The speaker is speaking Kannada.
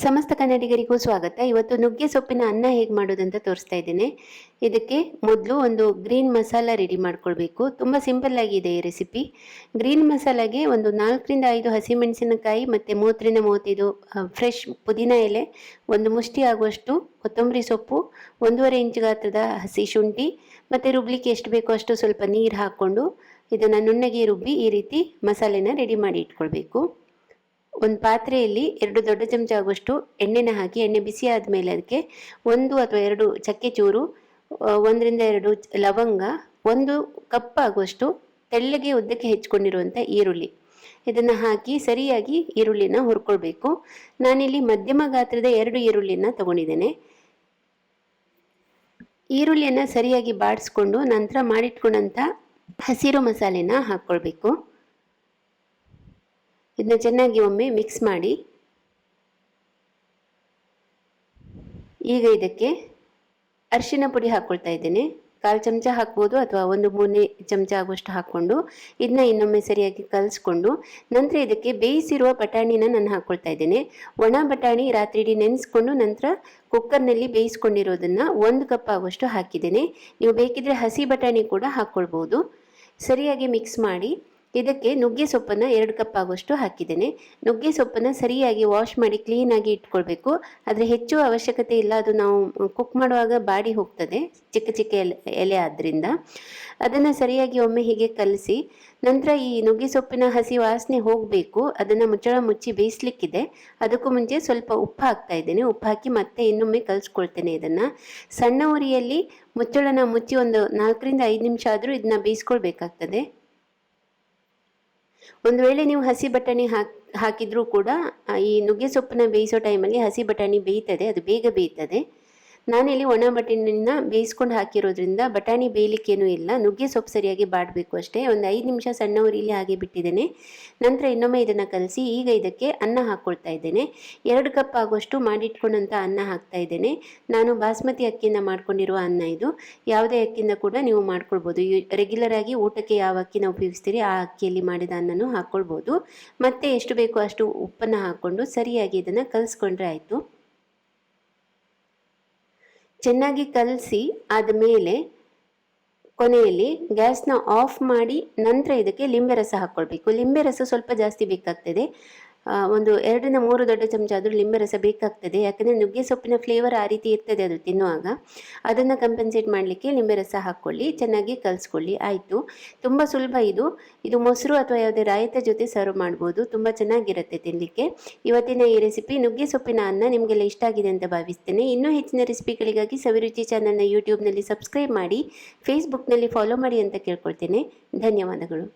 ಸಮಸ್ತ ಕನ್ನಡಿಗರಿಗೂ ಸ್ವಾಗತ. ಇವತ್ತು ನುಗ್ಗೆ ಸೊಪ್ಪಿನ ಅನ್ನ ಹೇಗೆ ಮಾಡೋದಂತ ತೋರಿಸ್ತಾ ಇದ್ದೇನೆ. ಇದಕ್ಕೆ ಮೊದಲು ಒಂದು ಗ್ರೀನ್ ಮಸಾಲ ರೆಡಿ ಮಾಡ್ಕೊಳ್ಬೇಕು. ತುಂಬ ಸಿಂಪಲ್ ಆಗಿದೆ ಈ ರೆಸಿಪಿ. ಗ್ರೀನ್ ಮಸಾಲಾಗೆ ಒಂದು 4ರಿಂದ 5 ಹಸಿಮೆಣಸಿನಕಾಯಿ ಮತ್ತು 30ರಿಂದ 35 ಫ್ರೆಶ್ ಪುದೀನ ಎಲೆ, ಒಂದು ಮುಷ್ಟಿ ಆಗುವಷ್ಟು ಕೊತ್ತಂಬರಿ ಸೊಪ್ಪು, 1.5 ಇಂಚ್ ಗಾತ್ರದ ಹಸಿ ಶುಂಠಿ ಮತ್ತು ರುಬ್ಲಿಕ್ಕೆ ಎಷ್ಟು ಬೇಕೋ ಅಷ್ಟು ಸ್ವಲ್ಪ ನೀರು ಹಾಕ್ಕೊಂಡು ಇದನ್ನು ನುಣ್ಣಗೆ ರುಬ್ಬಿ ಈ ರೀತಿ ಮಸಾಲೆನ ರೆಡಿ ಮಾಡಿ ಇಟ್ಕೊಳ್ಬೇಕು. ಒಂದು ಪಾತ್ರೆಯಲ್ಲಿ 2 ದೊಡ್ಡ ಚಮಚ ಆಗುವಷ್ಟು ಎಣ್ಣೆನ ಹಾಕಿ, ಎಣ್ಣೆ ಬಿಸಿ ಆದಮೇಲೆ ಅದಕ್ಕೆ 1 ಅಥವಾ 2 ಚಕ್ಕೆ ಚೂರು, 1ರಿಂದ 2 ಲವಂಗ, 1 ಕಪ್ ಆಗುವಷ್ಟು ತೆಳ್ಳಗೆ ಉದ್ದಕ್ಕೆ ಹೆಚ್ಕೊಂಡಿರುವಂಥ ಈರುಳ್ಳಿ, ಇದನ್ನು ಹಾಕಿ ಸರಿಯಾಗಿ ಈರುಳ್ಳಿನ ಹುರ್ಕೊಳ್ಬೇಕು. ನಾನಿಲ್ಲಿ ಮಧ್ಯಮ ಗಾತ್ರದ 2 ಈರುಳ್ಳಿನ ತಗೊಂಡಿದ್ದೇನೆ. ಈರುಳ್ಳಿಯನ್ನು ಸರಿಯಾಗಿ ಬಾಡಿಸ್ಕೊಂಡು ನಂತರ ಮಾಡಿಟ್ಕೊಂಡಂಥ ಹಸಿರು ಮಸಾಲೆನ ಹಾಕ್ಕೊಳ್ಬೇಕು. ಇದನ್ನ ಚೆನ್ನಾಗಿ ಒಮ್ಮೆ ಮಿಕ್ಸ್ ಮಾಡಿ, ಈಗ ಇದಕ್ಕೆ ಅರಿಶಿನ ಪುಡಿ ಹಾಕ್ಕೊಳ್ತಾ ಇದ್ದೇನೆ. 1/4 ಚಮಚ ಹಾಕ್ಬೋದು ಅಥವಾ 1/3 ಚಮಚ ಆಗುವಷ್ಟು ಹಾಕ್ಕೊಂಡು ಇದನ್ನ ಇನ್ನೊಮ್ಮೆ ಸರಿಯಾಗಿ ಕಲಿಸ್ಕೊಂಡು ನಂತರ ಇದಕ್ಕೆ ಬೇಯಿಸಿರುವ ಬಟಾಣಿನ ನಾನು ಹಾಕ್ಕೊಳ್ತಾ ಇದ್ದೇನೆ. ಒಣ ಬಟಾಣಿ ರಾತ್ರಿ ಇಡೀ ನೆನೆಸ್ಕೊಂಡು ನಂತರ ಕುಕ್ಕರ್ನಲ್ಲಿ ಬೇಯಿಸ್ಕೊಂಡಿರೋದನ್ನು 1 ಕಪ್ ಆಗುವಷ್ಟು ಹಾಕಿದ್ದೇನೆ. ನೀವು ಬೇಕಿದ್ರೆ ಹಸಿ ಬಟಾಣಿ ಕೂಡ ಹಾಕ್ಕೊಳ್ಬೋದು. ಸರಿಯಾಗಿ ಮಿಕ್ಸ್ ಮಾಡಿ ಇದಕ್ಕೆ ನುಗ್ಗೆ ಸೊಪ್ಪನ್ನು 2 ಕಪ್ ಆಗುವಷ್ಟು ಹಾಕಿದ್ದೇನೆ. ನುಗ್ಗೆ ಸೊಪ್ಪನ್ನು ಸರಿಯಾಗಿ ವಾಶ್ ಮಾಡಿ ಕ್ಲೀನಾಗಿ ಇಟ್ಕೊಳ್ಬೇಕು. ಆದರೆ ಹೆಚ್ಚು ಅವಶ್ಯಕತೆ ಇಲ್ಲ, ಅದು ನಾವು ಕುಕ್ ಮಾಡುವಾಗ ಬಾಡಿ ಹೋಗ್ತದೆ, ಚಿಕ್ಕ ಚಿಕ್ಕ ಎಲೆ ಆದ್ದರಿಂದ. ಅದನ್ನು ಸರಿಯಾಗಿ ಒಮ್ಮೆ ಹೀಗೆ ಕಲಸಿ ನಂತರ ಈ ನುಗ್ಗೆ ಸೊಪ್ಪಿನ ಹಸಿ ವಾಸನೆ ಹೋಗಬೇಕು. ಅದನ್ನು ಮುಚ್ಚಳ ಮುಚ್ಚಿ ಬೇಯಿಸ್ಲಿಕ್ಕಿದೆ. ಅದಕ್ಕೂ ಮುಂಚೆ ಸ್ವಲ್ಪ ಉಪ್ಪು ಹಾಕ್ತಾ ಇದ್ದೇನೆ. ಉಪ್ಪು ಹಾಕಿ ಮತ್ತೆ ಇನ್ನೊಮ್ಮೆ ಕಲಿಸ್ಕೊಳ್ತೇನೆ. ಇದನ್ನು ಸಣ್ಣ ಉರಿಯಲ್ಲಿ ಮುಚ್ಚಳನ ಮುಚ್ಚಿ ಒಂದು 4ರಿಂದ 5 ನಿಮಿಷ ಆದರೂ ಇದನ್ನ ಬೇಯಿಸ್ಕೊಳ್ಬೇಕಾಗ್ತದೆ. ಒಂದು ವೇಳೆ ನೀವು ಹಸಿ ಬಟಾಣಿ ಹಾಕಿದ್ರೂ ಕೂಡ ಈ ನುಗ್ಗೆ ಸೊಪ್ಪನ್ನ ಬೇಯಿಸೋ ಟೈಮಲ್ಲಿ ಹಸಿ ಬಟಾಣಿ ಬೇಯ್ತದೆ, ಅದು ಬೇಗ ಬೇಯ್ತದೆ. ನಾನಿಲ್ಲಿ ಒಣ ಬಟಾಣಿನ ಬೇಯಿಸ್ಕೊಂಡು ಹಾಕಿರೋದ್ರಿಂದ ಬಟಾಣಿ ಬೇಯಲಿಕ್ಕೇನೂ ಇಲ್ಲ, ನುಗ್ಗೆ ಸೊಪ್ಪು ಸರಿಯಾಗಿ ಬಾಡಬೇಕು ಅಷ್ಟೇ. ಒಂದು 5 ನಿಮಿಷ ಸಣ್ಣ ಉರಿಯಲ್ಲಿ ಹಾಗೆ ಬಿಟ್ಟಿದ್ದೇನೆ. ನಂತರ ಇನ್ನೊಮ್ಮೆ ಇದನ್ನು ಕಲಸಿ ಈಗ ಇದಕ್ಕೆ ಅನ್ನ ಹಾಕ್ಕೊಳ್ತಾ ಇದ್ದೇನೆ. 2 ಕಪ್ ಆಗುವಷ್ಟು ಮಾಡಿಟ್ಕೊಂಡಂಥ ಅನ್ನ ಹಾಕ್ತಾ ಇದ್ದೇನೆ. ನಾನು ಬಾಸ್ಮತಿ ಅಕ್ಕಿಯಿಂದ ಮಾಡ್ಕೊಂಡಿರುವ ಅನ್ನ ಇದು. ಯಾವುದೇ ಅಕ್ಕಿಯಿಂದ ಕೂಡ ನೀವು ಮಾಡ್ಕೊಳ್ಬೋದು. ರೆಗ್ಯುಲರ್ ಆಗಿ ಊಟಕ್ಕೆ ಯಾವ ಅಕ್ಕಿನ ಉಪಯೋಗಿಸ್ತೀರಿ ಆ ಅಕ್ಕಿಯಲ್ಲಿ ಮಾಡಿದ ಅನ್ನನೂ ಹಾಕ್ಕೊಳ್ಬೋದು. ಮತ್ತೆ ಎಷ್ಟು ಬೇಕೋ ಅಷ್ಟು ಉಪ್ಪನ್ನು ಹಾಕ್ಕೊಂಡು ಸರಿಯಾಗಿ ಇದನ್ನು ಕಲಿಸ್ಕೊಂಡ್ರೆ ಆಯಿತು. ಚೆನ್ನಾಗಿ ಕಲಸಿ ಆದಮೇಲೆ ಕೊನೆಯಲ್ಲಿ ಗ್ಯಾಸ್ನ ಆಫ್ ಮಾಡಿ ನಂತರ ಇದಕ್ಕೆ ಲಿಂಬೆ ರಸ ಹಾಕ್ಕೊಳ್ಬೇಕು. ಲಿಂಬೆ ರಸ ಸ್ವಲ್ಪ ಜಾಸ್ತಿ ಬೇಕಾಗ್ತದೆ. ಒಂದು 2ರಿಂದ 3 ದೊಡ್ಡ ಚಮಚ ಆದರೂ ಲಿಂಬೆ ರಸ ಬೇಕಾಗ್ತದೆ. ಯಾಕಂದರೆ ನುಗ್ಗೆ ಸೊಪ್ಪಿನ ಫ್ಲೇವರ್ ಆ ರೀತಿ ಇರ್ತದೆ ಅದು ತಿನ್ನುವಾಗ. ಅದನ್ನು ಕಂಪೆನ್ಸೇಟ್ ಮಾಡಲಿಕ್ಕೆ ಲಿಂಬೆ ರಸ ಹಾಕ್ಕೊಳ್ಳಿ, ಚೆನ್ನಾಗಿ ಕಲಿಸ್ಕೊಳ್ಳಿ. ಆಯಿತು, ತುಂಬ ಸುಲಭ ಇದು. ಇದು ಮೊಸರು ಅಥವಾ ಯಾವುದೇ ರಾಯತ ಜೊತೆ ಸರ್ವ್ ಮಾಡ್ಬೋದು. ತುಂಬ ಚೆನ್ನಾಗಿರುತ್ತೆ ತಿನ್ನಲಿಕ್ಕೆ. ಇವತ್ತಿನ ಈ ರೆಸಿಪಿ ನುಗ್ಗೆ ಸೊಪ್ಪಿನ ಅನ್ನ ನಿಮಗೆಲ್ಲ ಇಷ್ಟ ಆಗಿದೆ ಅಂತ ಭಾವಿಸ್ತೇನೆ. ಇನ್ನೂ ಹೆಚ್ಚಿನ ರೆಸಿಪಿಗಳಿಗಾಗಿ ಸವಿರುಚಿ ಚಾನಲ್ನ ಯೂಟ್ಯೂಬ್ನಲ್ಲಿ ಸಬ್ಸ್ಕ್ರೈಬ್ ಮಾಡಿ, ಫೇಸ್ಬುಕ್ನಲ್ಲಿ ಫಾಲೋ ಮಾಡಿ ಅಂತ ಕೇಳ್ಕೊಳ್ತೇನೆ. ಧನ್ಯವಾದಗಳು.